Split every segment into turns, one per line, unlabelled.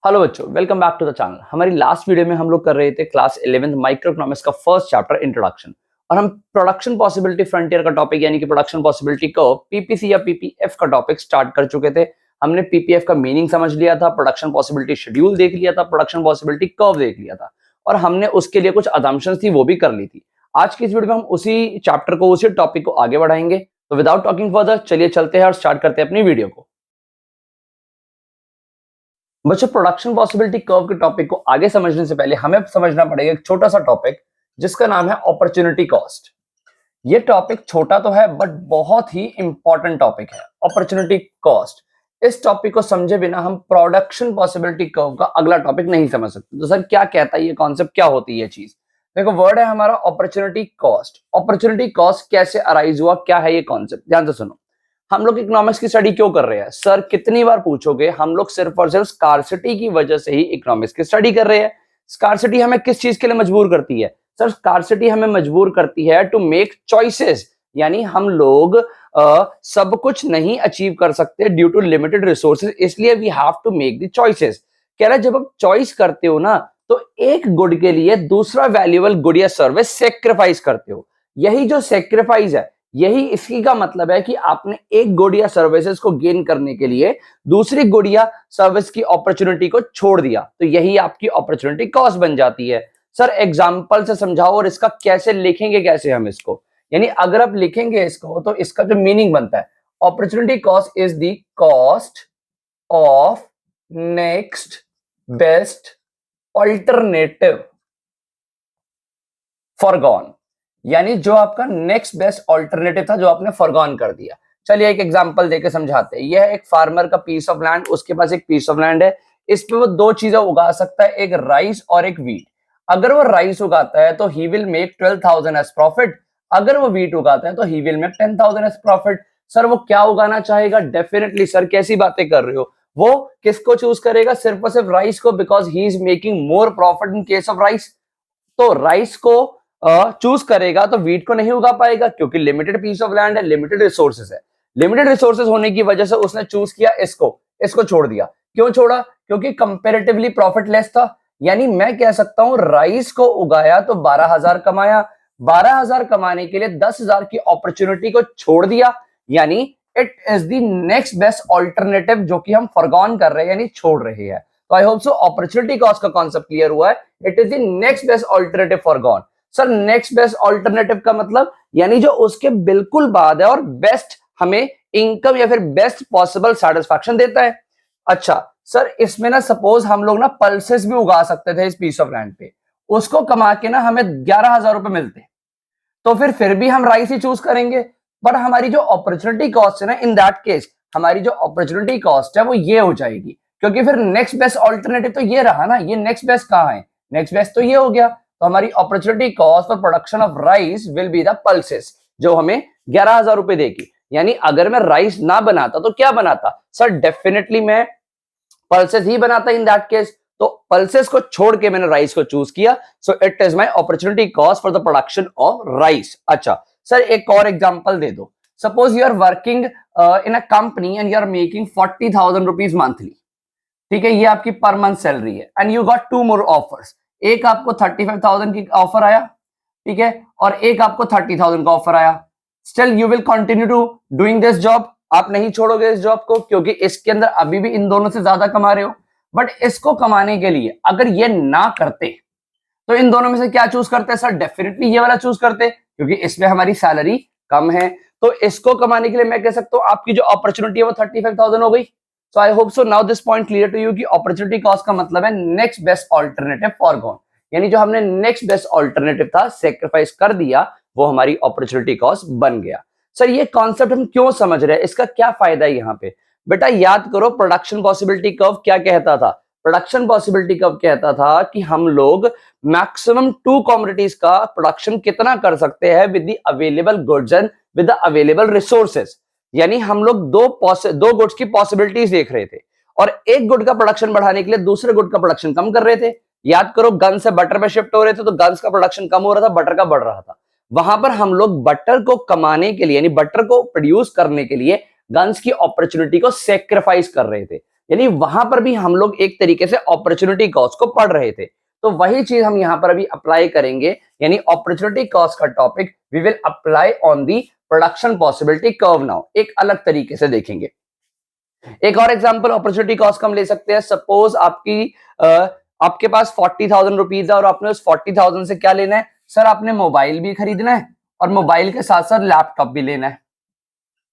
Hello बच्चों, welcome back to the channel. हमारी last video में हम लोग कर रहे थे क्लास 11th माइक्रो इकोनॉमिक्स का फर्स्ट चैप्टर इंट्रोडक्शन, और हम प्रोडक्शन पॉसिबिलिटी फ्रंटियर का टॉपिक यानी कि प्रोडक्शन पॉसिबिलिटी को पीपीसी या पीपीएफ का टॉपिक स्टार्ट कर चुके थे। हमने पीपीएफ का मीनिंग समझ लिया था, प्रोडक्शन पॉसिबिलिटी शेड्यूल देख लिया था, प्रोडक्शन पॉसिबिलिटी कर्व देख लिया था, और हमने उसके लिए कुछ अजम्पशंस थी वो भी कर ली थी। आज की इस वीडियो में हम उसी चैप्टर को, उसी टॉपिक को आगे बढ़ाएंगे। तो विदाउट टॉकिंग फर्दर चलिए चलते हैं और स्टार्ट करते हैं अपनी वीडियो को। बच्चों, प्रोडक्शन पॉसिबिलिटी कर्व के टॉपिक को आगे समझने से पहले हमें समझना पड़ेगा एक छोटा सा टॉपिक जिसका नाम है अपॉर्चुनिटी कॉस्ट। ये टॉपिक छोटा तो है बट बहुत ही इंपॉर्टेंट टॉपिक है, अपॉर्चुनिटी कॉस्ट। इस टॉपिक को समझे बिना हम प्रोडक्शन पॉसिबिलिटी कर्व का अगला टॉपिक नहीं समझ सकते। तो सर क्या कहता है ये कॉन्सेप्ट, क्या होती है ये चीज? देखो, वर्ड है हमारा अपॉर्चुनिटी कॉस्ट। अपॉर्चुनिटी कॉस्ट कैसे अराइज हुआ, क्या है ये कॉन्सेप्ट, ध्यान से सुनो। हम लोग इकोनॉमिक्स की स्टडी क्यों कर रहे हैं? सर कितनी बार पूछोगे, हम लोग सिर्फ और सिर्फ स्कार्सिटी की वजह से ही इकोनॉमिक्स की स्टडी कर रहे हैं। स्कार्सिटी हमें किस चीज के लिए मजबूर करती है? सर स्कार्सिटी हमें मजबूर करती है टू मेक चॉइसेस, यानी हम लोग सब कुछ नहीं अचीव कर सकते ड्यू टू लिमिटेड रिसोर्सेज, इसलिए we have to make the choices. कह रहा है जब आप चॉइस करते हो ना, तो एक गुड के लिए दूसरा वैल्यूएबल गुड या सर्विस सेक्रीफाइस करते हो। यही जो सेक्रीफाइस है, यही इसकी का मतलब है कि आपने एक गुड या सर्विसेज को गेन करने के लिए दूसरी गुड या सर्विस की अपॉर्चुनिटी को छोड़ दिया, तो यही आपकी अपॉर्चुनिटी कॉस्ट बन जाती है। सर एग्जांपल से समझाओ, और इसका कैसे लिखेंगे, कैसे हम इसको, यानी अगर आप लिखेंगे इसको तो इसका जो मीनिंग बनता है, opportunity cost is the cost of next best alternative foregone, यानी जो आपका नेक्स्ट बेस्ट ऑल्टरनेटिव था जो आपने फॉरगॉन कर दिया। चलिए एक एग्जांपल देके समझाते हैं। यह एक फार्मर का पीस ऑफ लैंड, उसके पास एक पीस ऑफ लैंड है, इस पे वो दो चीजें उगा सकता है, एक राइस और एक वीट। अगर वो राइस उगाता है तो he will make 12,000 as profit, अगर वो वीट उगाता है तो he will make 10,000 as profit. Sir वो क्या उगाना चाहेगा? डेफिनेटली सर, कैसी बातें कर रहे हो, वो किसको चूज करेगा? सिर्फ और सिर्फ राइस को, because he is making more profit in case of rice. तो राइस को चूज करेगा तो वीट को नहीं उगा पाएगा, क्योंकि लिमिटेड पीस ऑफ लैंड है, लिमिटेड रिसोर्सेज है। लिमिटेड रिसोर्सेज होने की वजह से उसने चूज किया इसको छोड़ दिया। क्यों छोड़ा? क्योंकि कंपैरेटिवली प्रॉफिट लेस था। यानी मैं कह सकता हूं राइस को उगाया तो 12,000 कमाया, 12,000 कमाने के लिए 10,000 की अपॉर्चुनिटी को छोड़ दिया, यानी it is the next best alternative जो कि हम फॉरगॉन कर रहे हैं, यानी छोड़ रहे हैं। तो I hope so opportunity cost का कॉन्सेप्ट क्लियर हुआ है। It is the next best alternative foregone. Sir next best alternative का मतलब, यानी जो उसके बिल्कुल बाद है और बेस्ट हमें इनकम या फिर बेस्ट पॉसिबल सेटिस्फैक्शन देता है। अच्छा सर, इसमें ना सपोज हम लोग ना पल्सेस भी उगा सकते थे इस पीस ऑफ लैंड पे, उसको कमा के ना हमें 11,000 रुपए मिलते, तो फिर भी हम राइस ही चूज करेंगे। बट हमारी जो अपॉर्चुनिटी कॉस्ट है ना, इन दैट केस हमारी जो अपॉर्चुनिटी कॉस्ट है वो ये हो जाएगी, क्योंकि फिर नेक्स्ट बेस्ट ऑल्टरनेटिव तो ये रहा ना, ये नेक्स्ट बेस्ट कहां है? नेक्स्ट बेस्ट तो ये हो गया। तो हमारी opportunity cost for production of rice will be the pulses, जो हमें 11,000 रुपए देगी। यानी अगर मैं राइस ना बनाता तो क्या बनाता? सर डेफिनेटली मैं पल्सेस ही बनाता इन दैट केस। तो पल्सेस को छोड़ के मैंने राइस को चूज किया, so it is my opportunity cost for the production of rice. अच्छा सर, एक और एग्जांपल दे दो। Suppose you are working in a company and you are making 40,000 rupees monthly, ठीक है, ये आपकी पर मंथ सैलरी है, and you got two more offers. एक आपको 35,000 की ऑफर आया, ठीक है, और एक आपको 30,000 का ऑफर आया। Still you will continue to doing this job, आप नहीं छोड़ोगे इस जॉब को, क्योंकि इसके अंदर अभी भी इन दोनों से ज्यादा कमा रहे हो। बट इसको कमाने के लिए अगर ये ना करते तो इन दोनों में से क्या चूज करते? सर डेफिनेटली ये वाला चूज करते, क्योंकि इसमें हमारी सैलरी कम है। तो इसको कमाने के लिए मैं कह सकता हूं आपकी जो अपॉर्चुनिटी है वो 35,000 हो गई। So I hope so now this point clear to you कि opportunity cost का मतलब है next best alternative foregone, यानी जो हमने next best alternative था sacrifice कर दिया, वो हमारी opportunity cost बन गया। सर ये concept हम क्यों समझ रहे हैं, इसका क्या फायदा है यहाँ पे? बेटा याद करो, प्रोडक्शन पॉसिबिलिटी कर्व क्या कहता था? प्रोडक्शन पॉसिबिलिटी कर्व कहता था कि हम लोग मैक्सिमम 2 कमोडिटीज का प्रोडक्शन कितना कर सकते हैं with the available goods and with the available resources. यानी हम लोग दो गुड्स की पॉसिबिलिटीज देख रहे थे, और एक गुड का प्रोडक्शन बढ़ाने के लिए दूसरे गुड का प्रोडक्शन कम कर रहे थे। याद करो, गन से बटर पे शिफ्ट हो रहे थे, तो गन्स का प्रोडक्शन कम हो रहा था, बटर का बढ़ रहा था। वहां पर हम लोग बटर को कमाने के लिए, यानी बटर को प्रोड्यूस करने के लिए गन्स की अपॉर्चुनिटी को सेक्रीफाइस कर रहे थे। यानी वहां पर भी हम लोग एक तरीके से अपॉर्चुनिटी कॉस्ट को पढ़ रहे थे, तो वही चीज हम यहां पर अभी अप्लाई करेंगे, यानी अपॉर्चुनिटी कॉस्ट का topic we will apply on the production possibility curve now, एक अलग तरीके से देखेंगे। एक और एग्जांपल अपॉर्चुनिटी कॉस्ट का हम ले सकते हैं। सपोज आपके पास 40,000 रुपीज है और आपने उस 40,000 से क्या लेना है, सर आपने मोबाइल भी खरीदना है और मोबाइल के साथ साथ लैपटॉप भी लेना है,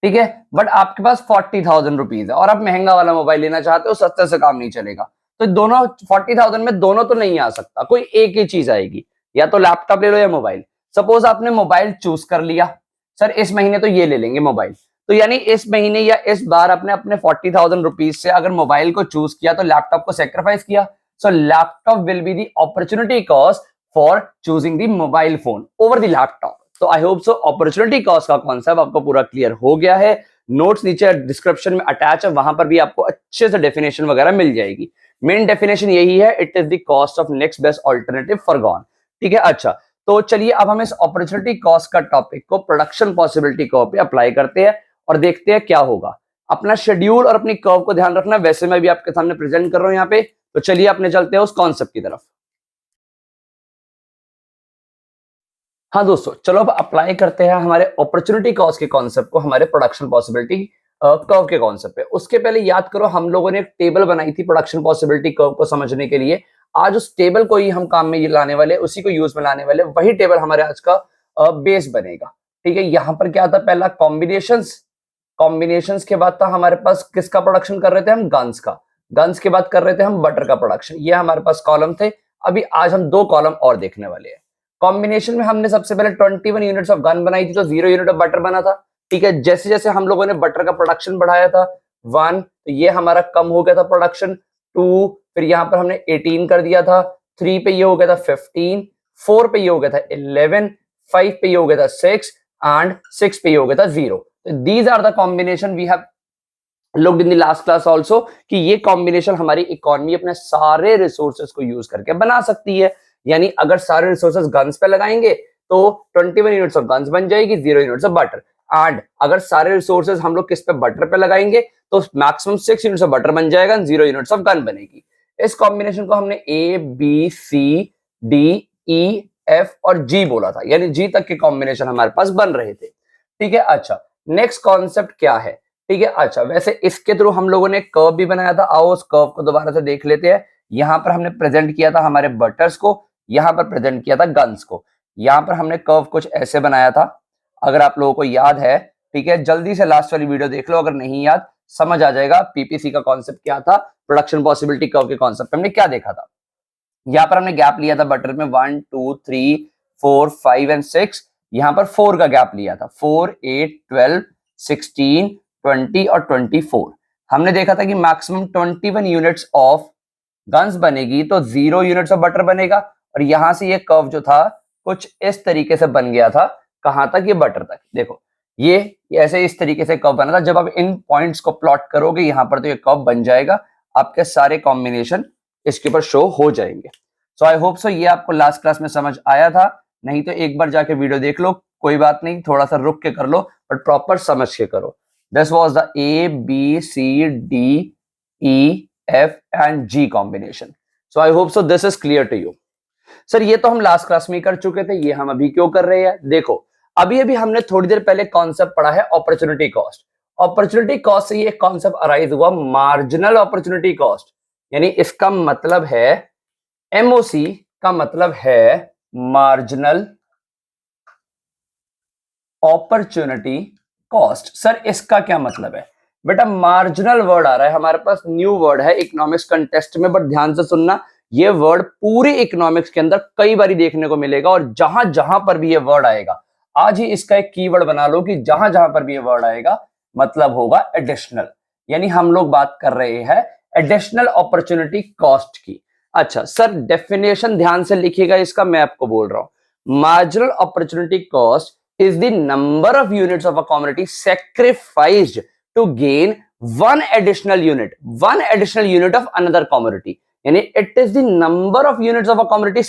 ठीक है, बट आपके पास 40,000 रुपीज है और आप महंगा वाला मोबाइल लेना चाहते हो, सस्ते से काम नहीं चलेगा, तो दोनों 40,000 में दोनों तो नहीं आ सकता, कोई एक ही चीज आएगी, या तो लैपटॉप ले लो या मोबाइल। सपोज आपने मोबाइल चूज कर लिया, सर इस महीने तो ये ले लेंगे मोबाइल, तो यानी इस महीने या इस बार आपने अपने 40,000 रुपीज से अगर मोबाइल को चूज किया तो लैपटॉप को सेक्रीफाइस किया, so laptop will be the opportunity cost for choosing the mobile phone over the laptop. तो I hope so opportunity cost का कॉन्सेप्ट आपको पूरा क्लियर हो गया है। नोट्स नीचे डिस्क्रिप्शन में अटैच है, वहां पर भी आपको अच्छे से डेफिनेशन वगैरह मिल जाएगी। मेन डेफिनेशन यही है, it is the cost of next best alternative foregone, ठीक है। अच्छा, तो चलिए अब हम इस अपॉर्चुनिटी कॉस्ट का टॉपिक को प्रोडक्शन पॉसिबिलिटी कर्व पे अप्लाई करते हैं और देखते हैं क्या होगा। अपना शेड्यूल और अपनी कर्व को ध्यान रखना, वैसे मैं भी आपके सामने प्रेजेंट कर रहा हूं यहाँ पे, तो चलिए अपने चलते हैं उस कॉन्सेप्ट की तरफ। हाँ दोस्तों, चलो अब अप्लाई करते हैं हमारे अपॉर्चुनिटी कॉस्ट के कॉन्सेप्ट को हमारे प्रोडक्शन पॉसिबिलिटी कर्व के कॉन्सेप्ट पे। उसके पहले याद करो, हम लोगों ने एक टेबल बनाई थी प्रोडक्शन पॉसिबिलिटी कर्व को समझने के लिए। आज उस टेबल को ही हम काम में लाने वाले, उसी को यूज में लाने वाले, वही टेबल हमारे आज का बेस बनेगा, ठीक है। यहाँ पर क्या था, पहला कॉम्बिनेशंस के बाद था हमारे पास किसका प्रोडक्शन कर रहे थे हम, गन्स का। गन्स के बाद कर रहे थे हम बटर का प्रोडक्शन। ये हमारे पास कॉलम थे। अभी आज हम 2 कॉलम और देखने वाले हैं। कॉम्बिनेशन में हमने सबसे पहले 21 यूनिट्स ऑफ गन बनाई थी, तो 0 यूनिट ऑफ बटर बना था, ठीक है। जैसे जैसे हम लोगों ने बटर का प्रोडक्शन बढ़ाया था 1, तो ये हमारा कम हो गया था प्रोडक्शन। 2, फिर यहाँ पर हमने 18 कर दिया था। 3 पे ये हो गया था 15, 4 पे ये हो गया था 11, 5 पे ये हो गया था 6 एंड 6 पे ये हो गया था 0। These are the combination we have looked in the last class also, कि ये कॉम्बिनेशन हमारी इकोनॉमी अपने सारे रिसोर्सेज को यूज करके बना सकती है। यानी अगर सारे रिसोर्सेज गन्स पे लगाएंगे तो 21 यूनिट्स ऑफ गन्स बन जाएगी, 0 यूनिट्स ऑफ बटर। एंड अगर सारे रिसोर्सेज हम लोग किस पे, बटर पे लगाएंगे, तो मैक्सिमम 6 यूनिट्स ऑफ बटर बन जाएगा, 0 यूनिट्स ऑफ गन बनेगी। इस कॉम्बिनेशन को हमने A B C D E F और G बोला था, यानी G तक के कॉम्बिनेशन हमारे पास बन रहे थे, ठीक है। अच्छा, नेक्स्ट कॉन्सेप्ट क्या है, ठीक है। अच्छा, वैसे इसके थ्रू हम लोगों ने कर्व भी बनाया था, आओ उस कर्व को दोबारा से देख लेते हैं। यहां पर हमने प्रेजेंट किया था हमारे बटर्स को, यहां पर प्रेजेंट किया था गन्स को। यहां पर हमने कर्व कुछ ऐसे बनाया था, अगर आप लोगों को याद है, ठीक है, जल्दी से लास्ट वाली वीडियो देख लो, अगर नहीं याद समझ आ जाएगा पीपीसी का कॉन्सेप्ट क्या था, प्रोडक्शन पॉसिबिलिटी कर्व के कॉन्सेप्ट हमने क्या देखा था। यहां पर हमने गैप लिया था बटर में 1 2 3 4 5 एंड 6, यहां पर 4 का गैप लिया था, 4 8 12 16 20 और 24। हमने देखा था कि मैक्सिमम 21 यूनिट्स ऑफ गन्स बनेगी तो 0 यूनिट्स ऑफ बटर बनेगा। और यहां से ये कर्व जो था कुछ इस तरीके से बन गया था, कहां तक, ये बटर तक। देखो ये ऐसे इस तरीके से कर्व बना था। जब आप इन पॉइंट्स को प्लॉट करोगे यहां पर, तो ये कर्व बन जाएगा, आपके सारे कॉम्बिनेशन इसके ऊपर शो हो जाएंगे। सो आई होप सो ये आपको लास्ट क्लास में समझ आया था, नहीं तो एक बार जाके वीडियो देख लो, कोई बात नहीं, थोड़ा सा रुक के कर लो, बट प्रॉपर समझ के करो। This was the A B C D E F and G combination. So I hope so this is clear to you. Sir ये तो हम लास्ट क्लास में कर चुके थे, ये हम अभी क्यों कर रहे हैं। देखो अभी अभी हमने थोड़ी देर पहले कॉन्सेप्ट पढ़ा है अपॉर्चुनिटी कॉस्ट। अपॉर्चुनिटी कॉस्ट से ये कॉन्सेप्ट अराइज हुआ मार्जिनल अपॉर्चुनिटी कॉस्ट, यानी इसका मतलब है एमओसी का मतलब है मार्जिनल अपॉर्चुनिटी कॉस्ट। सर इसका क्या मतलब है बेटा, मार्जिनल वर्ड आ रहा है हमारे पास, न्यू वर्ड है इकोनॉमिक्स कंटेस्ट में, बट ध्यान से सुनना, ये वर्ड पूरे इकोनॉमिक्स के अंदर कई बार देखने को मिलेगा, और जहां जहां पर भी ये वर्ड आएगा, आज ही इसका एक कीवर्ड बना लो कि जहां जहां पर भी ये वर्ड आएगा मतलब होगा एडिशनल, यानी हम लोग बात कर रहे हैं एडिशनल अपॉर्चुनिटी कॉस्ट की। अच्छा सर डेफिनेशन ध्यान से लिखिएगा इसका, मैं आपको बोल रहा हूं, marginal opportunity cost is the number of units of a commodity sacrificed to gain one additional unit of another commodity. यानी it is the number of units of a commodity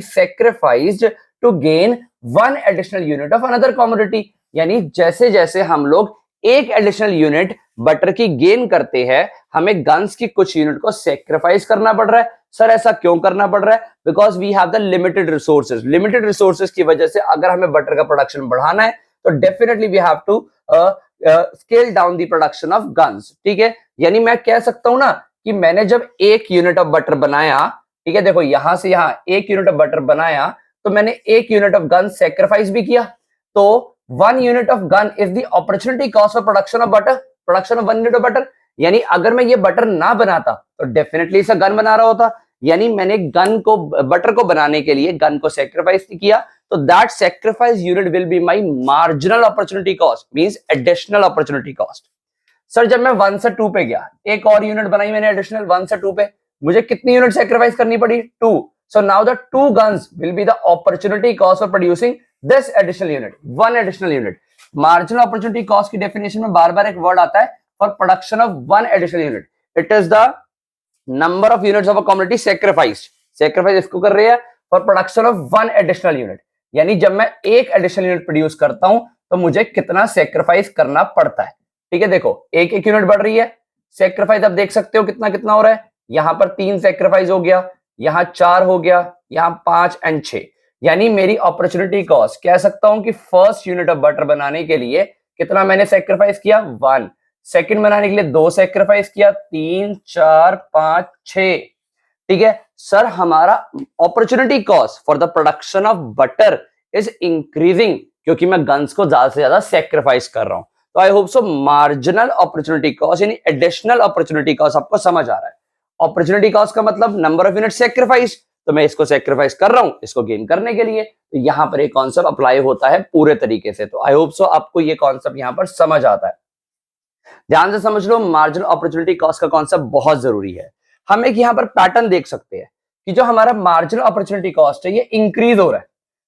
sacrificed to gain one additional unit of another commodity. यानी जैसे जैसे हम लोग एक additional unit butter की gain करते हैं, हमें गन्स की कुछ यूनिट को सेक्रीफाइस करना पड़ रहा है। सर ऐसा क्यों करना पड़ रहा है? Because we have the limited resources. Limited resources की वजह से अगर हमें बटर का प्रोडक्शन बढ़ाना है तो definitely we have to scale down the production of guns. ठीक है, यानी मैं कह सकता हूं ना कि मैंने जब एक यूनिट ऑफ बटर बनाया, ठीक है, देखो यहां से यहां एक यूनिट ऑफ बटर बनाया, तो मैंने एक यूनिट ऑफ गन सेक्रीफाइस भी किया। तो 1 unit of gun is the opportunity cost of production of butter, production of 1 unit of butter. यानी अगर मैं ये बटर ना बनाता तो डेफिनेटली इसे गन बना रहा होता। यानी मैंने गन को, बटर को बनाने के लिए गन को सेक्रीफाइस किया, तो that sacrifice unit will be my marginal opportunity cost, means additional opportunity cost. Sir जब मैं 1 से 2 पे गया, एक और यूनिट बनाई मैंने एडिशनल 1 से 2 पे, मुझे कितनी यूनिट सेक्रीफाइस करनी पड़ी? 2। So now the 2 guns will be the opportunity cost of producing this additional unit, 1 additional unit. Marginal opportunity cost की डेफिनेशन में बार बार एक वर्ड आता है for production of 1 additional unit, it is the number of units of a commodity sacrificed. Sacrifice इसको कर रही है for production of 1 additional unit. यानी जब मैं एक एडिशनल यूनिट प्रोड्यूस करता हूं तो मुझे कितना सेक्रीफाइस करना पड़ता है। ठीक है, देखो एक एक यूनिट बढ़ रही है, सेक्रीफाइस आप देख सकते हो कितना कितना हो रहा है। यहां पर 3 सेक्रीफाइस हो गया, यहां 4 हो गया, यहां 5 एंड 6। यानी मेरी अपॉर्चुनिटी कॉस्ट कह सकता हूं कि फर्स्ट यूनिट ऑफ बटर बनाने के लिए कितना मैंने सेक्रीफाइस किया? 1। सेकंड बनाने के लिए 2 सेक्रीफाइस किया, 3 4 5 6। ठीक है सर, हमारा opportunity cost for the production of butter is increasing क्योंकि मैं गन्स को ज्यादा से ज्यादा सेक्रीफाइस कर रहा हूं। तो I hope so marginal opportunity cost यानी एडिशनल अपॉर्चुनिटी कॉस्ट आपको समझ आ रहा है। अपॉर्चुनिटी कॉस्ट का मतलब नंबर ऑफ यूनिट सेक्रीफाइस, तो मैं इसको सेक्रीफाइस कर रहा हूं इसको गेन करने के लिए। तो यहां पर एक कॉन्सेप्ट अप्लाई होता है पूरे तरीके से। तो आई होप सो आपको ये कॉन्सेप्ट यहां पर समझ आता है। ध्यान से समझ लो, मार्जिनल अपॉर्चुनिटी कॉस्ट का कॉन्सेप्ट बहुत जरूरी है। हम एक यहां पर पैटर्न देख सकते हैं कि जो हमारा मार्जिनल अपॉर्चुनिटी कॉस्ट है ये इंक्रीज हो रहा है।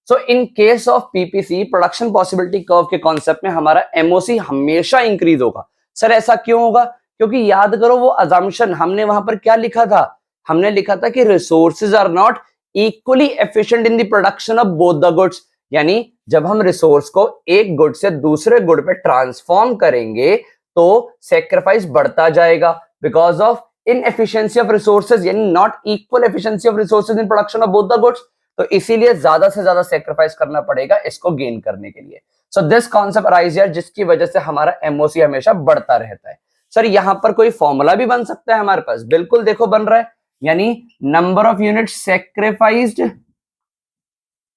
So in case of PPC production possibility curve के कॉन्सेप्ट में हमारा एमओसी हमेशा इंक्रीज होगा। सर ऐसा क्यों होगा? क्योंकि याद करो वो अजम्पशन हमने वहां पर क्या लिखा था, हमने लिखा था कि resources are not equally efficient in the production of both the goods. यानी जब हम रिसोर्स को एक गुड से दूसरे गुड पे ट्रांसफॉर्म करेंगे तो सेक्रीफाइस बढ़ता जाएगा because of inefficiency of resources, यानी not equal efficiency of resources in production of both the goods. तो इसीलिए ज्यादा से ज्यादा सेक्रीफाइस करना पड़ेगा इसको गेन करने के लिए। सो दिस कॉन्सेप्ट अराइज हियर, जिसकी वजह से हमारा एमओसी हमेशा बढ़ता रहता है। सर यहां पर कोई फॉर्मूला भी बन सकता है हमारे पास? बिल्कुल, देखो बन रहा है, यानी number of unit sacrificed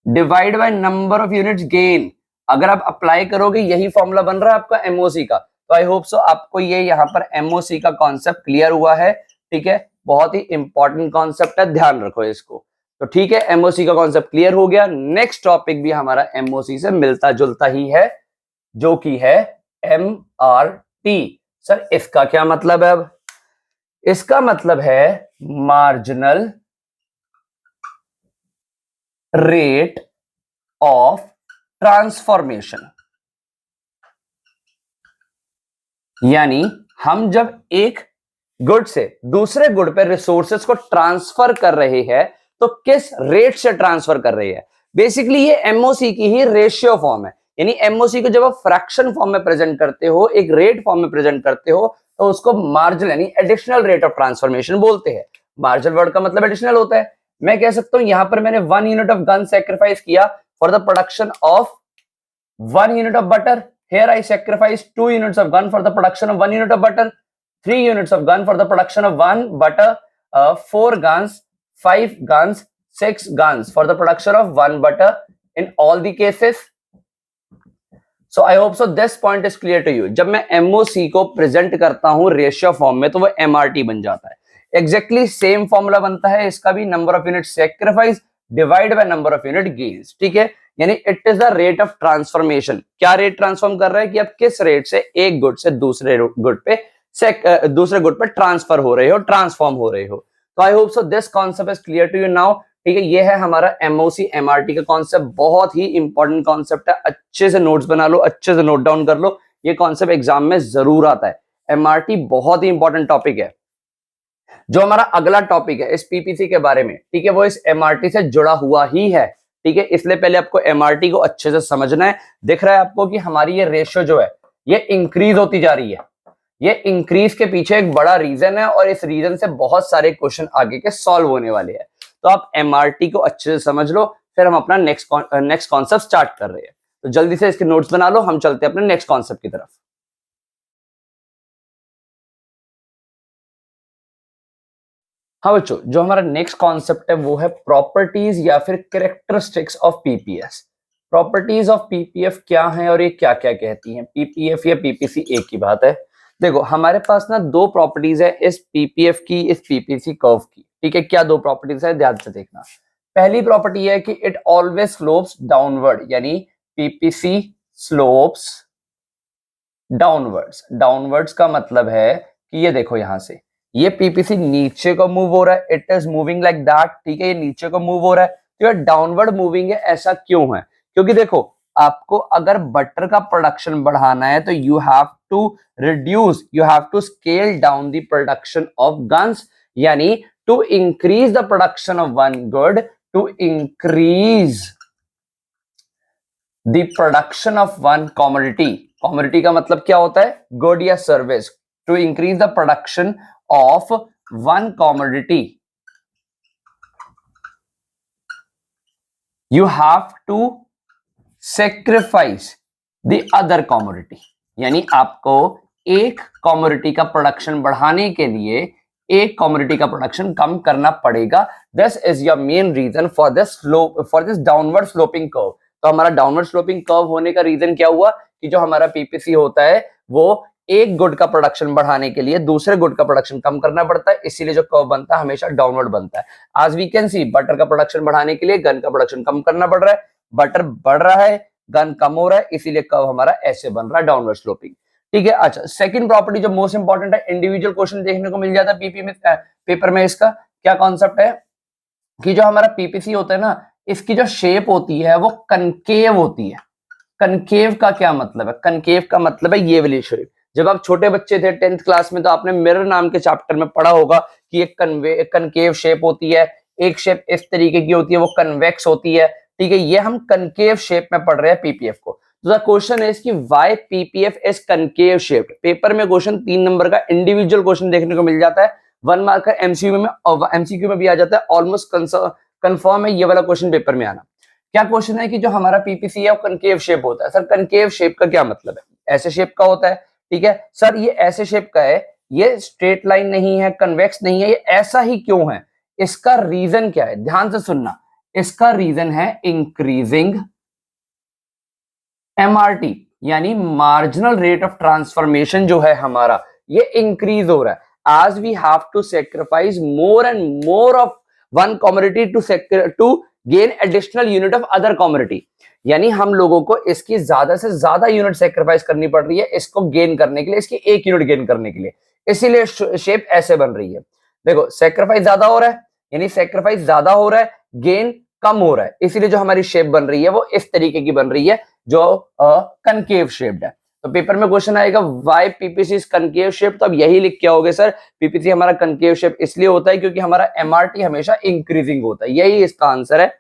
divide by number of units gain. अगर आप अप्लाई करोगे यही फॉर्मूला बन रहा है आपका एमओसी का। तो आई होप सो आपको ये यहां पर एमओसी का कॉन्सेप्ट क्लियर हुआ है। ठीक है, बहुत ही इंपॉर्टेंट कॉन्सेप्ट है, ध्यान रखो इसको। तो ठीक है, एमओसी का कॉन्सेप्ट क्लियर हो गया। नेक्स्ट टॉपिक भी हमारा एमओसी से मिलता जुलता ही है, जो कि है एमआरटी। सर इसका क्या मतलब है? अब इसका मतलब है मार्जिनल रेट ऑफ ट्रांसफॉर्मेशन। यानी हम जब एक गुड से दूसरे गुड पे रिसोर्सेज को ट्रांसफर कर रहे हैं तो किस रेट से ट्रांसफर कर रहे हैं। बेसिकली ये एमओसी की ही रेशियो फॉर्म है। यानी एमओसी को जब आप फ्रैक्शन फॉर्म में प्रेजेंट करते हो, एक रेट फॉर्म में प्रेजेंट करते हो, तो उसको मार्जिनल यानी एडिशनल रेट ऑफ ट्रांसफॉर्मेशन बोलते हैं। मार्जिनल वर्ड का मतलब एडिशनल होता है। मैं कह सकता हूं यहां पर मैंने 1 यूनिट ऑफ गन सेक्रीफाइस किया for the production of 1 unit of butter. Here I sacrifice 2 units of gun for the production of 1 unit of butter, 3 units of gun for the production of 1 butter, 4 guns, 5 guns, 6 guns for the production of 1 butter in all the cases. So I hope so this point is clear to you. जब मैं MOC को present करता हूं ratio form में तो वो MRT बन जाता है। एग्जैक्टली सेम फॉर्मूला बनता है इसका भी, number of unit sacrifice divide by number of unit gains. ठीक है, यानी it is the rate of transformation. क्या रेट ट्रांसफॉर्म कर रहा है कि आप किस रेट से एक गुड से दूसरे गुड पे ट्रांसफर हो रहे हो, ट्रांसफॉर्म हो रहे हो। तो I hope so this concept is clear to you now. ठीक है, ये है हमारा एमओसी एमआरटी का कॉन्सेप्ट, बहुत ही इंपॉर्टेंट कॉन्सेप्ट है। अच्छे से नोट्स बना लो, अच्छे से नोट डाउन कर लो, ये कॉन्सेप्ट एग्जाम में जरूर आता है। एमआरटी बहुत ही इंपॉर्टेंट टॉपिक है। जो हमारा अगला टॉपिक है इस पीपीसी के बारे में, ठीक है, वो इस एमआरटी से जुड़ा हुआ ही है। ठीक है, इसलिए पहले आपको एमआरटी को अच्छे से समझना है। दिख रहा है आपको कि हमारी ये रेशियो जो है ये इंक्रीज होती जा रही है। ये इंक्रीज के पीछे एक बड़ा रीजन है और इस रीजन से बहुत सारे क्वेश्चन आगे के सॉल्व होने वाले हैं। तो आप एमआरटी को अच्छे से समझ लो, फिर हम अपना नेक्स्ट कॉन्सेप्ट स्टार्ट कर रहे हैं। तो जल्दी से इसके नोट्स बना लो, हम चलते हैं अपने नेक्स्ट कॉन्सेप्ट की तरफ। हाँ बच्चों, जो हमारा नेक्स्ट कॉन्सेप्ट है वो है प्रॉपर्टीज या फिर characteristics of PPS. Properties of PPF क्या है और ये क्या क्या कहती हैं? पीपीएफ या पीपीसी एक ही बात है। देखो हमारे पास ना दो प्रॉपर्टीज है इस पीपीएफ की, इस पीपीसी कर्व की। ठीक है, क्या दो प्रॉपर्टीज है ध्यान से देखना। पहली प्रॉपर्टी है कि इट ऑलवेज स्लोप्स डाउनवर्ड, यानी पीपीसी स्लोप्स डाउनवर्ड्स। डाउनवर्ड्स का मतलब है कि ये देखो यहां से ये पीपीसी नीचे को मूव हो रहा है, it is moving like that. ठीक है, ये नीचे को मूव हो रहा है तो ये डाउनवर्ड मूविंग है। ऐसा क्यों है? क्योंकि देखो आपको अगर बटर का प्रोडक्शन बढ़ाना है तो you have to reduce, you have to scale down the production of guns, यानी to increase the production of one good, to increase the production of one commodity. Commodity का मतलब क्या होता है? गुड या service. To increase the production of one commodity you have to sacrifice the other commodity, यानी आपको एक commodity का प्रोडक्शन बढ़ाने के लिए एक कॉमोडिटी का प्रोडक्शन कम करना पड़ेगा। This is your main reason for this downward sloping curve. तो हमारा डाउनवर्ड स्लोपिंग कर्व होने का रीजन क्या हुआ कि जो हमारा पीपीसी होता है वो एक गुड का प्रोडक्शन बढ़ाने के लिए दूसरे गुड का प्रोडक्शन कम करना पड़ता है, इसीलिए जो कर्व बनता है हमेशा डाउनवर्ड बनता है। आज वी कैन सी बटर का प्रोडक्शन बढ़ाने के लिए गन का प्रोडक्शन कम करना पड़ रहा है, बटर बढ़ रहा है, गन कम हो रहा है, इसीलिए कर्व हमारा ऐसे बन रहा है, डाउनवर्ड स्लोपिंग। ठीक है, अच्छा सेकंड प्रॉपर्टी जो मोस्ट इंपॉर्टेंट है, इंडिविजुअल क्वेश्चन देखने को मिल जाता है पीपी में, पेपर में। इसका क्या कॉन्सेप्ट है कि जो हमारा पीपीसी होता है ना, इसकी जो शेप होती है वो कनकेव होती है। कनकेव का क्या मतलब है? कनकेव का मतलब है ये वाली शेप। जब आप छोटे बच्चे थे 10th क्लास में तो आपने मिरर नाम के चैप्टर में पढ़ा होगा कि एक कनकेव शेप होती है, एक शेप इस तरीके की होती है वो कन्वेक्स होती है। ठीक है, ये हम कनकेव शेप में पढ़ रहे हैं पीपीएफ को। तो द क्वेश्चन इज कि why PPF is concave shaped. Paper में क्वेश्चन 3 नंबर का इंडिविजुअल क्वेश्चन देखने को मिल जाता है, 1 मार्क का एमसीक्यू में भी आ जाता है। ऑलमोस्ट कंफर्म है ये वाला क्वेश्चन पेपर में आना। क्या क्वेश्चन है कि जो हमारा पीपीसी है वो कनकेव शेप होता है। सर कनकेव शेप का क्या मतलब है? ऐसे शेप का होता है। ठीक है सर, ये ऐसे शेप का है, ये स्ट्रेट लाइन नहीं है, कन्वेक्स नहीं है, ये ऐसा ही क्यों है? इसका रीजन क्या है? ध्यान से सुनना। इसका रीजन है इंक्रीजिंग एमआरटी, यानी मार्जिनल रेट ऑफ ट्रांसफॉर्मेशन जो है हमारा ये इंक्रीज हो रहा है। आज we have to sacrifice more and more of one commodity to gain additional unit of other commodity, यानी हम लोगों को इसकी ज्यादा से ज्यादा यूनिट सेक्रीफाइस करनी पड़ रही है इसको गेन करने के लिए, इसकी एक यूनिट गेन करने के लिए, इसीलिए शेप ऐसे बन रही है। देखो सेक्रीफाइस ज्यादा हो रहा है, यानी सेक्रीफाइस ज्यादा हो रहा है, गेन कम हो रहा है, इसीलिए जो हमारी शेप बन रही है वो इस तरीके की बन रही है जो कनकेव शेप्ड है। तो पेपर में क्वेश्चन आएगा why PPC is concave shape, तो अब यही लिख के आओगे सर पीपीसी हमारा कनकेव शेप इसलिए होता है क्योंकि हमारा एमआरटी हमेशा इंक्रीजिंग होता है, यही इसका आंसर है।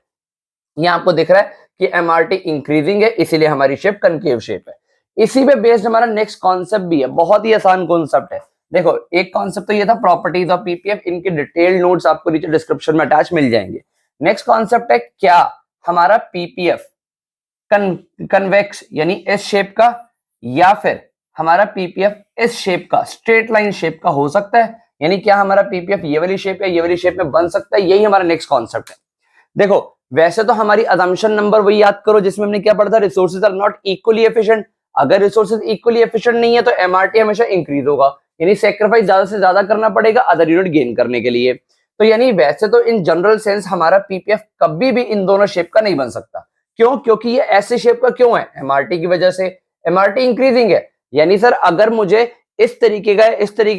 यहाँ आपको दिख रहा है कि एमआरटी इंक्रीजिंग है इसीलिए हमारी शेप कनकेव शेप है। इसी पे बेस्ड हमारा नेक्स्ट कॉन्सेप्ट भी है, बहुत ही आसान कॉन्सेप्ट है। देखो एक कॉन्सेप्ट तो ये था प्रॉपर्टीज ऑफ पीपीएफ, इनके डिटेल्ड नोट्स आपको नीचे डिस्क्रिप्शन में अटैच मिल जाएंगे। नेक्स्ट कॉन्सेप्ट है क्या हमारा पीपीएफ कन्वेक्स यानी इस शेप का, या फिर हमारा पीपीएफ इस शेप का स्ट्रेट लाइन शेप का हो सकता है, यानी क्या हमारा पीपीएफ ये वाली शेप या ये वाली शेप में बन सकता है, यही हमारा नेक्स्ट कॉन्सेप्ट है। देखो वैसे तो हमारी अजम्पशन नंबर वही याद करो जिसमें हमने क्या पढ़ा था, resources are not equally efficient. अगर रिसोर्सेज इक्वली एफिशिएंट नहीं है तो एमआरटी हमेशा इंक्रीज होगा, यानी सेक्रीफाइस ज्यादा से ज्यादा करना पड़ेगा अदर यूनिट गेन करने के लिए। तो यानी वैसे तो इन जनरल सेंस हमारा पीपीएफ कभी भी इन दोनों शेप का नहीं बन सकता। क्यों? क्योंकि ये ऐसे शेप का क्यों है? एमआरटी की वजह से। एमआरटी इंक्रीजिंग है, यानी सर अगर मुझे इस तरीके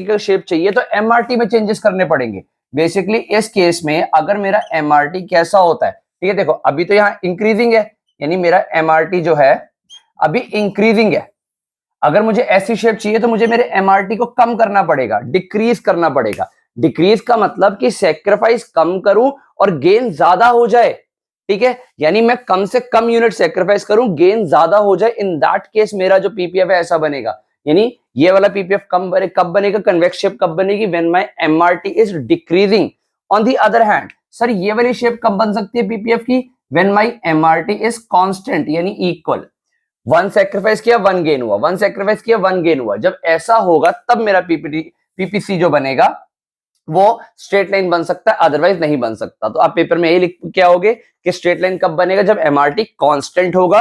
का शेप चाहिए तो एमआरटी में चेंजेस करने पड़ेंगे। बेसिकली इस केस में अगर मेरा एमआरटी कैसा होता है, ठीक है देखो अभी तो यहाँ इंक्रीजिंग है, यानी मेरा एमआरटी जो है अभी इंक्रीजिंग है। अगर मुझे ऐसी शेप चाहिए तो मुझे मेरे एमआरटी को कम करना पड़ेगा, डिक्रीज करना पड़ेगा। डिक्रीज का मतलब कि सेक्रीफाइस कम करूं और गेन ज्यादा हो जाए, ठीक है, यानी मैं कम से कम यूनिट सेक्रीफाइस करूं, गेन ज्यादा हो जाए, इन दैट केस मेरा जो पीपीएफ है ऐसा बनेगा। यानी ये वाला पीपीएफ कब बनेगा, कन्वेक्स शेप कब बनेगी, when my MRT is decreasing. On the other hand sir ये वाली शेप कब बन सकती है पीपीएफ की, when my MRT is constant यानी इक्वल। वन सेक्रीफाइस किया वन गेन हुआ, वन सेक्रीफाइस किया वन गेन हुआ, जब ऐसा होगा तब मेरा पीपीसी जो बनेगा वो स्ट्रेट लाइन बन सकता है, अदरवाइज नहीं बन सकता। तो आप पेपर में यही लिख क्या होगे कि स्ट्रेट लाइन कब बनेगा, जब एमआरटी कांस्टेंट होगा।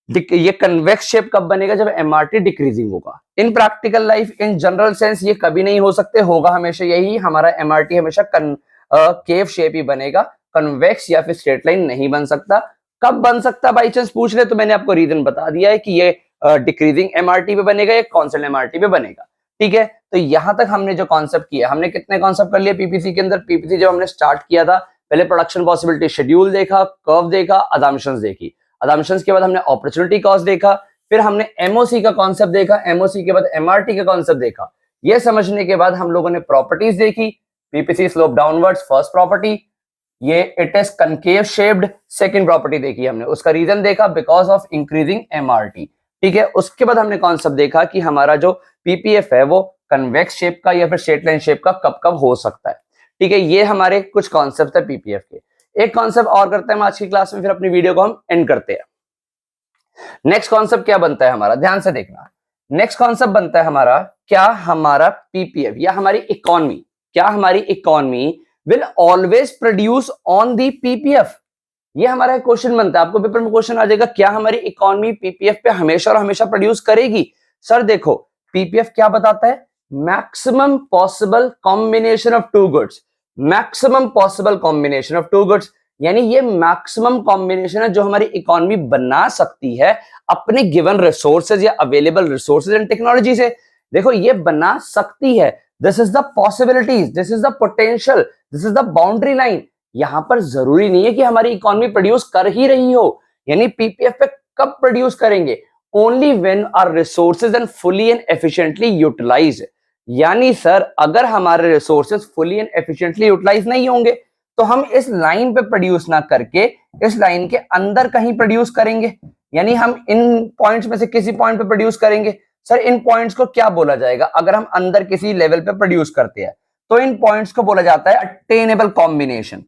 ये कन्वेक्स शेप कब बनेगा, जब एमआरटी डिक्रीजिंग होगा। इन practical life in general sense ये कभी नहीं हो सकते, होगा हमेशा यही, हमारा एमआरटी हमेशा केव शेप ही बनेगा, कन्वेक्स या फिर स्ट्रेट लाइन नहीं बन सकता। कब बन सकता बाई चांस पूछ ले तो मैंने आपको रीजन बता दिया है कि ये डिक्रीजिंग एमआरटी पे बनेगा या कांस्टेंट एमआरटी पे बनेगा। ठीक है, तो यहां तक हमने जो कॉन्सेप्ट किया, हमने कितने कॉन्सेप्ट कर लिए पीपीसी के अंदर। पीपीसी जब हमने स्टार्ट किया था पहले प्रोडक्शन पॉसिबिलिटी शेड्यूल देखा, कर्व देखा, अजम्पशंस देखी, अजम्पशंस के बाद हमने अपॉर्चुनिटी कॉस्ट देखा, फिर हमने एमओसी का कॉन्सेप्ट देखा, एमओसी के बाद एमआरटी का कॉन्सेप्ट देखा। ये समझने के बाद हम लोगों ने प्रॉपर्टीज देखी, PPC slopes downwards first property, ये it is concave shaped second property देखी हमने, उसका रीजन देखा बिकॉज ऑफ इंक्रीजिंग एमआरटी। ठीक है, उसके बाद हमने कॉन्सेप्ट देखा कि हमारा जो पीपीएफ है वो कन्वेक्स शेप का या फिर स्ट्रेट लाइन शेप का कब कब हो सकता है। ठीक है, ये हमारे कुछ कॉन्सेप्ट है पीपीएफ के। एक कॉन्सेप्ट और करते हैं हम आज की क्लास में, फिर अपनी वीडियो को हम एंड करते हैं। नेक्स्ट कॉन्सेप्ट क्या बनता है हमारा, ध्यान से देखना। नेक्स्ट कॉन्सेप्ट बनता है हमारा, क्या हमारा पीपीएफ या हमारी इकोनॉमी, क्या हमारी economy will always produce on the PPF. ये हमारा क्वेश्चन बनता है, आपको पेपर में क्वेश्चन आ जाएगा, क्या हमारी इकोनॉमी पीपीएफ पे हमेशा और हमेशा प्रोड्यूस करेगी। सर देखो पीपीएफ क्या बताता है, maximum possible combination of two goods, maximum possible combination of two goods, यानी ये मैक्सिमम कॉम्बिनेशन है जो हमारी इकोनॉमी बना सकती है अपने गिवन रिसोर्सेज या अवेलेबल रिसोर्सेज एंड टेक्नोलॉजी से। देखो ये बना सकती है, this is the possibilities, this is the potential, this is the boundary line. यहां पर जरूरी नहीं है कि हमारी इकोनॉमी प्रोड्यूस कर ही रही हो, यानी पीपीएफ पे कब प्रोड्यूस करेंगे, only when are resources and fully and efficiently utilized. यानी सर अगर हमारे resources fully and efficiently utilize नहीं होंगे तो हम इस लाइन पे प्रोड्यूस ना करके इस लाइन के अंदर कहीं प्रोड्यूस करेंगे, यानी हम इन पॉइंट्स में से किसी पॉइंट पे प्रोड्यूस करेंगे। सर इन पॉइंट्स को क्या बोला जाएगा, अगर हम अंदर किसी लेवल पे प्रोड्यूस करते हैं तो इन पॉइंट्स को बोला जाता है अटेनेबल कॉम्बिनेशन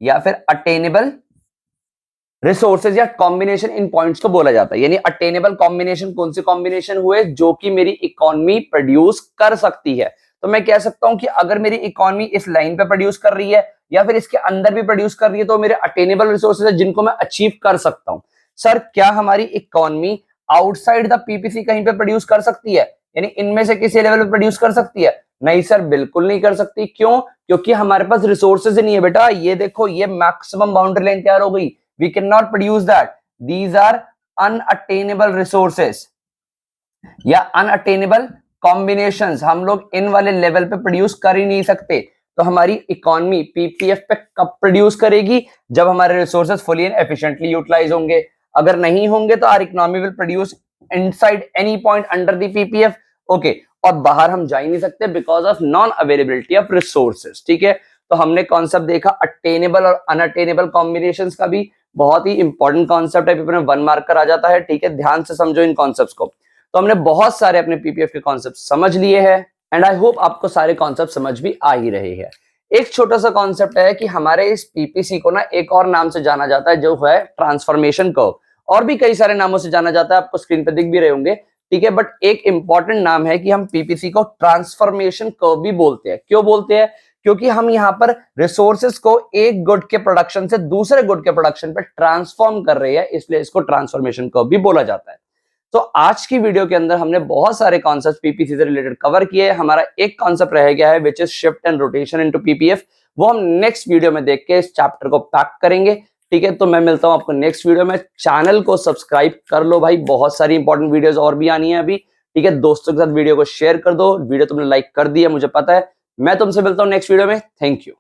या फिर अटेनेबल रिसोर्सेज या कॉम्बिनेशन, इन पॉइंट्स को बोला जाता है। यानी अटेनेबल कॉम्बिनेशन कौन से कॉम्बिनेशन हुए, जो कि मेरी इकोनॉमी प्रोड्यूस कर सकती है। तो मैं कह सकता हूं कि अगर मेरी इकोनॉमी इस लाइन पे प्रोड्यूस कर रही है या फिर इसके अंदर भी प्रोड्यूस कर रही है तो मेरे अटेनेबल रिसोर्सेज है जिनको मैं अचीव कर सकता हूं। सर क्या हमारी इकोनॉमी आउटसाइड द पीपीसी कहीं पे प्रोड्यूस कर सकती है, यानी इनमें से किसी लेवल पे प्रोड्यूस कर सकती है? नहीं सर, बिल्कुल नहीं कर सकती। क्यों? क्योंकि हमारे पास रिसोर्सेज नहीं है बेटा। ये देखो ये मैक्सिमम बाउंड्री लाइन तैयार हो गई, we can not produce that, these are unattainable resources या अनअटेनेबल कॉम्बिनेशंस, हम लोग इन वाले लेवल पे प्रोड्यूस कर ही नहीं सकते। तो हमारी इकोनॉमी पीपीएफ पे कब प्रोड्यूस करेगी, जब हमारे resources fully and efficiently utilize होंगे। अगर नहीं होंगे तो our economy will produce inside any point under the PPF, okay, और बाहर हम जा ही नहीं सकते because of non availability of resources. ठीक है, तो हमने कॉन्सेप्ट देखा अटेनेबल और अनअटेनेबल कॉम्बिनेशंस का भी, बहुत ही इंपॉर्टेंट कॉन्सेप्ट है, पेपर में 1 मार्कर आ जाता है। ठीक है, ध्यान से समझो इन कॉन्सेप्ट्स को। तो हमने बहुत सारे अपने पीपीएफ के कॉन्सेप्ट समझ लिए हैं एंड आई होप आपको सारे कॉन्सेप्ट समझ भी आ ही रहे हैं। एक छोटा सा कॉन्सेप्ट है कि हमारे इस पीपीसी को ना एक और नाम से जाना जाता है जो है ट्रांसफॉर्मेशन कर्व, और भी कई सारे नामों से जाना जाता है, आपको स्क्रीन पे दिख भी रहे होंगे। ठीक है, बट एक इंपॉर्टेंट नाम है कि हम पीपीसी को ट्रांसफॉर्मेशन कर्व भी बोलते हैं। क्यों बोलते हैं? क्योंकि हम यहाँ पर रिसोर्सेज को एक गुड के प्रोडक्शन से दूसरे गुड के प्रोडक्शन पे ट्रांसफॉर्म कर रहे हैं, इसलिए इसको ट्रांसफॉर्मेशन कर्व भी बोला जाता है। तो आज की वीडियो के अंदर हमने बहुत सारे कॉन्सेप्ट पीपीसी से रिलेटेड कवर किए। हमारा एक कॉन्सेप्ट रह गया है which is shift and rotation into PPF, वो हम नेक्स्ट वीडियो में देख के इस चैप्टर को पैक करेंगे। ठीक है, तो मैं मिलता हूं आपको नेक्स्ट वीडियो में। चैनल को सब्सक्राइब कर लो भाई, बहुत सारी इंपॉर्टेंट वीडियोस और भी आनी है अभी। ठीक है, दोस्तों के साथ वीडियो को शेयर कर दो। वीडियो तुमने लाइक कर दिया मुझे पता है। मैं तुमसे मिलता हूं नेक्स्ट वीडियो में। Thank you.